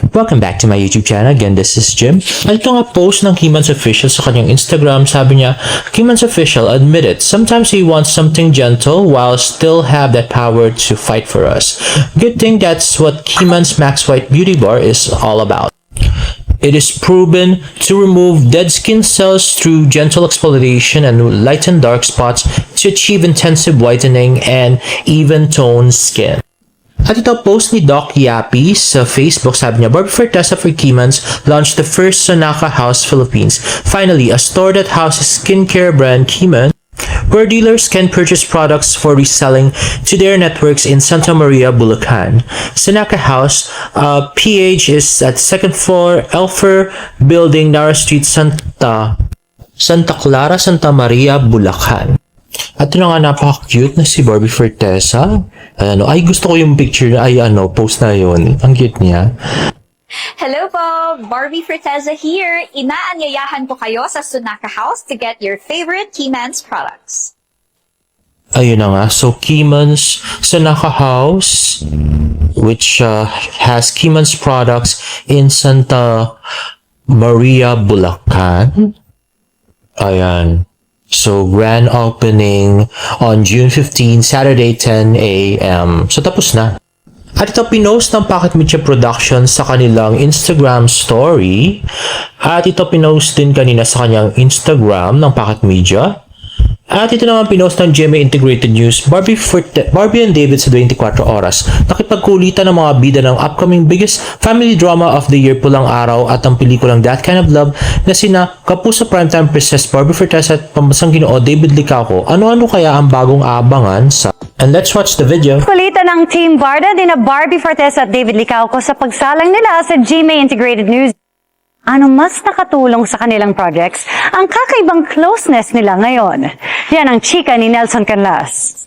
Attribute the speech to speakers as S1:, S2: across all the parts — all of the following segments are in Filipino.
S1: Welcome back to my YouTube channel. Again, this is Jim. At ito nga post ng Kimans Official sa kanyang Instagram. Sabi niya, Kimans Official admitted sometimes he wants something gentle while still have that power to fight for us. Good thing that's what Kimans Max White Beauty Bar is all about. It is proven to remove dead skin cells through gentle exfoliation and lighten dark spots to achieve intensive whitening and even toned skin. At ito post ni Doc Yapi sa Facebook, sabi niya, Barbie Forteza for Kimans launched the first Sonaka House Philippines. Finally, a store that houses skincare brand Kimans, where dealers can purchase products for reselling to their networks in Santa Maria, Bulacan. Sonaka House, PH is at second floor, Elfer Building, Nara Street, Santa Clara, Santa Maria, Bulacan. At ito na nga napaka-cute na si Barbie Forteza. Ay gusto ko yung picture na, post na yun. Ang cute niya.
S2: Hello po! Barbie Forteza here. Inaanyayahan ko kayo sa Sonaka House to get your favorite Kimans products.
S1: Ayun na nga. So, Kimans Sonaka House, which has Kimans products in Santa Maria, Bulacan. Ayan. So, grand opening on June 15, Saturday, 10 a.m. So, tapos na. At ito, pinost ng Pocket Media Productions sa kanilang Instagram story. At ito, pinost din kanina sa kanyang Instagram ng Pocket Media. At ito naman pinost ng GMA Integrated News, Barbie and David sa 24 oras. Nakipagkulitan ng mga bida ng upcoming biggest family drama of the year, Pulang Araw, at ang pelikulang That Kind of Love na sina Kapuso Primetime Princess Barbie Forteza at Pambasang Ginoo David Licauco. Ano-ano kaya ang bagong aabangan sa... And let's watch the video.
S3: Kulitan ng Team Barda din na Barbie Forteza at David Licauco sa pagsalang nila sa GMA Integrated News. Ano mas nakatulong sa kanilang projects ang kakaibang closeness nila ngayon? Yan ang chika ni Nelson Canlas.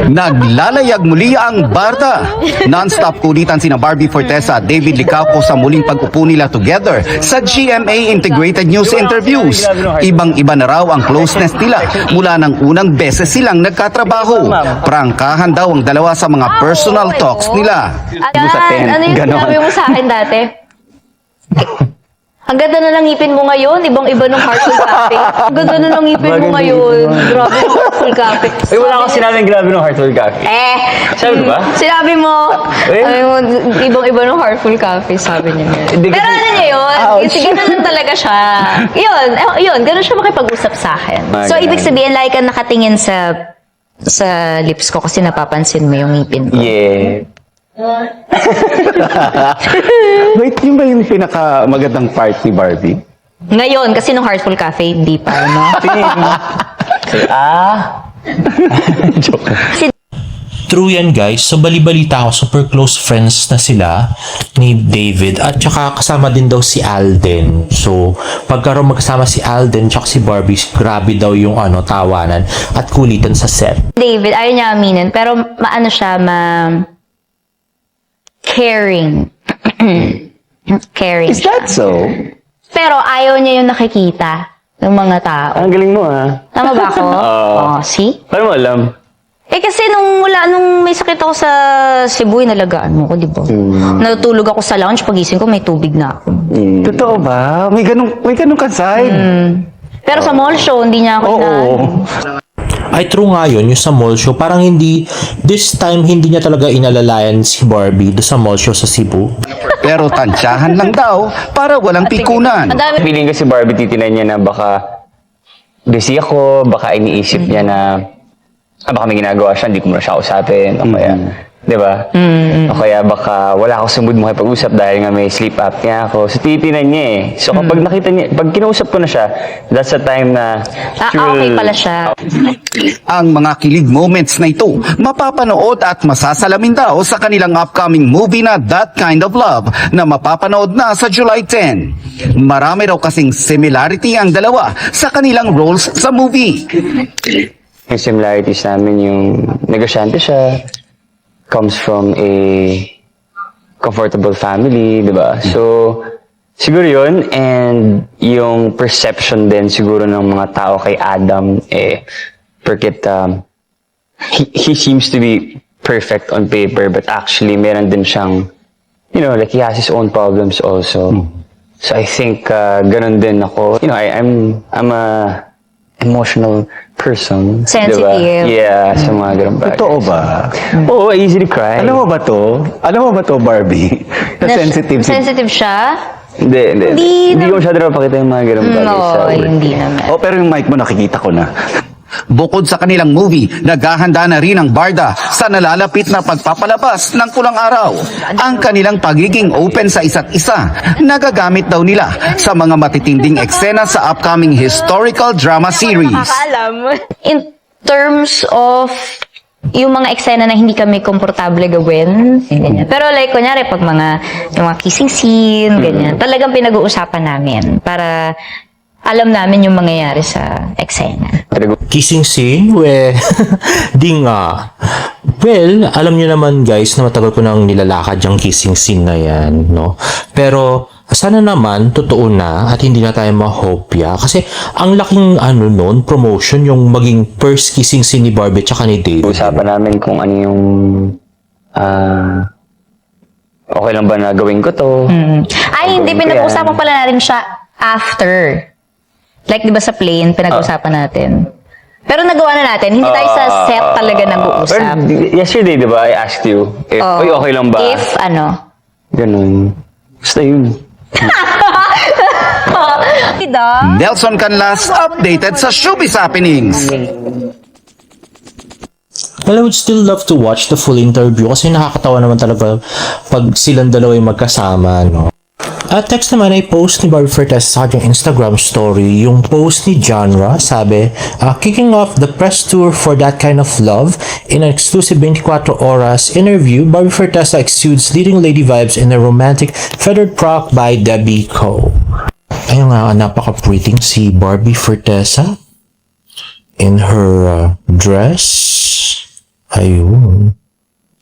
S4: Naglalayag muli ang Barda. Non-stop kulitan sina Barbie Forteza at David Licauco sa muling pag-upo nila together sa GMA Integrated News interviews. Ibang-iba na raw ang closeness nila mula ng unang beses silang nagkatrabaho. Prangkahan daw ang dalawa sa mga personal talks nila.
S5: Ano yung sinabi mo sa akin dati? Ang ganda na lang ngipin mo ngayon, ibang-iba ng Heartful Cafe. Ang ganda na lang ngipin mo ngayon, grabe ng Heartful Cafe.
S6: Wala akong sinabing grabe ng Heartful Cafe. Sabi ko ba?
S5: Sinabi mo, ibang-iba ng Heartful Cafe, sabi niya. Pero ano niya yun? Ganun lang talaga siya. Yun, ganun siya makipag-usap sa akin. So, ibig sabihin, like ka nakatingin sa lips ko kasi napapansin mo yung ngipin ko.
S6: Yeah. Wait, yun ba yung pinakamagandang part ni Barbie?
S5: Ngayon, kasi nung Heartful Cafe, hindi pa, no?
S6: Joke.
S1: True yan guys. So bali-balita ako, super close friends na sila ni David at saka kasama din daw si Alden. So pagkaroon magkasama si Alden at si Barbie, grabe daw yung tawanan at kulitan sa set.
S5: David, ayaw niya aminin, pero maano siya, caring. Caring.
S6: Is that so?
S5: Pero ayaw niya yung nakikita ng mga tao.
S6: Ang galing mo
S5: Tama ba ako? See?
S6: Paano mo alam?
S5: Kasi nung may sakit ako sa Cebu, nalagaan mo ko, di ba? Natutulog ako sa lounge, pagising ko, may tubig na ako.
S6: Totoo ba? May ganun ka side?
S5: Pero sa mall show, hindi niya ako
S1: Ay true nga yun, yung sa mall show, parang this time hindi niya talaga inalalayan si Barbie do sa mall show sa Cebu.
S4: Pero tansyahan lang daw para walang pikunan.
S6: Feeling ko si Barbie titinan niya na baka busy ako, baka iniisip niya na baka may ginagawa siya, hindi ko muna siya usapin, o kaya, di ba? O kaya baka wala ako sa mood mo makipag-usap dahil nga may sleep apnea ako. So titinan niya eh. So kapag nakita niya, pag kinausap ko na siya, that's the time na
S5: okay pala siya.
S4: Ang mga kilig moments na ito mapapanood at masasalamin daw sa kanilang upcoming movie na That Kind of Love na mapapanood na sa July 10. Marami raw kasing similarity ang dalawa sa kanilang roles sa movie.
S6: Yung similarities namin, yung negosyante siya, comes from a comfortable family, di ba? So, siguro yun, and yung perception din siguro ng mga tao kay Adam, porket he seems to be perfect on paper, but actually meron din siyang, like he has his own problems also. So I think ganun din ako. I'm a emotional person.
S5: Sensitive.
S6: Diba? Yeah, sa mga ganun bagay.
S7: Totoo ba?
S6: Oo, I easily cry.
S7: Alam mo ba to, Barbie? Na sensitive si...
S5: Sensitive siya?
S6: Hindi ko masyado napakita yung mga ganun bagay sa
S5: No,
S6: work.
S5: hindi naman.
S7: Oh, pero yung mic mo nakikita ko na.
S4: Bukod sa kanilang movie, naghahanda na rin ang Barda sa nalalapit na pagpapalabas ng Pulang Araw. Ang kanilang pagiging open sa isa't isa, nagagamit daw nila sa mga matitinding eksena sa upcoming historical drama series.
S5: In terms of yung mga eksena na hindi kami komportable gawin, ganyan. Pero like, kunyari, pag yung mga kissing scene, ganyan, talagang pinag-uusapan namin para alam namin yung mangyayari sa eksena.
S1: Kissing scene? Di nga. Well, alam nyo naman guys na matagal ko nang nilalakad yung kissing scene na yan, no? Pero, sana naman, totoo na at hindi na tayo mahopya. Kasi, ang laking promotion, yung maging first kissing scene ni Barbie tsaka ni David.
S6: Usapan namin kung ano yung okay lang ba na gawin ko to.
S5: Ay, hindi, pinag-uusapan pala natin siya after. Like, di ba sa plane, pinag-uusapan natin. Pero nagawa na natin, hindi tayo sa set talaga nag-uusap.
S6: Pero yesterday, di ba, I asked you if, "Oy, okay lang ba?"
S5: If,
S6: Ganun. Basta yun.
S4: Nelson Canlas updated sa Showbiz Happenings.
S1: Well, I would still love to watch the full interview kasi nakakatawa naman talaga pag silang dalawa yung magkasama, no? At text naman ay post ni Barbie Fortesa sa kanyang Instagram story. Yung post ni Genre, sabi, kicking off the press tour for That Kind of Love in an exclusive 24 Oras interview, Barbie Fortesa exudes leading lady vibes in a romantic feathered frock by Debbie Co. Ayun nga, napaka-pretty si Barbie Fortesa in her dress. Ayun.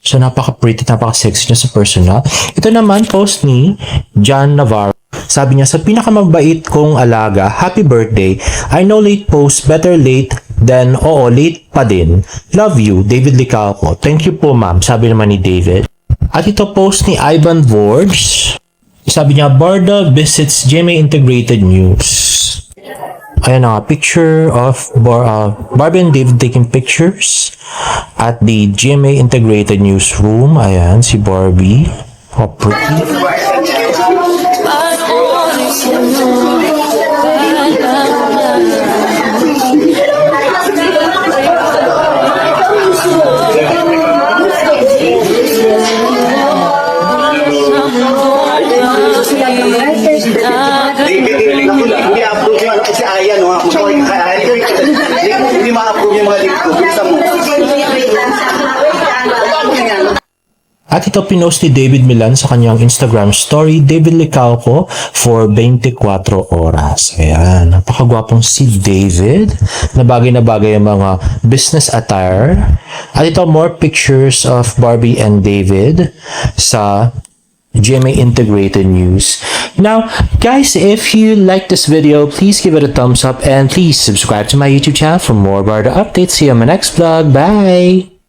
S1: So, napaka-pretty, napaka-sexy niya sa personal. Ito naman, post ni John Navarro. Sabi niya, sa pinakamabait kong alaga, happy birthday. I know late post, better late than, late pa din. Love you, David Licalco. Thank you po, ma'am. Sabi naman ni David. At ito post ni Ivan Vords. Sabi niya, Barda visits GMA Integrated News. Ayan na, picture of Barbie and David taking pictures at the GMA Integrated Newsroom. Ayan, si Barbie. How pretty.
S7: Hindi approve yung ano kasi Aya, no? Hindi ma-approve yung mga link ko. Bisa mo.
S1: At ito pinost ni David Milan sa kanyang Instagram story, David Licalco for 24 Oras. Ayan, napakagwapong si David. Na bagay ang mga business attire. At ito, more pictures of Barbie and David sa GMA Integrated News. Now, guys, if you like this video, please give it a thumbs up and please subscribe to my YouTube channel for more Barda updates. See you on my next vlog. Bye!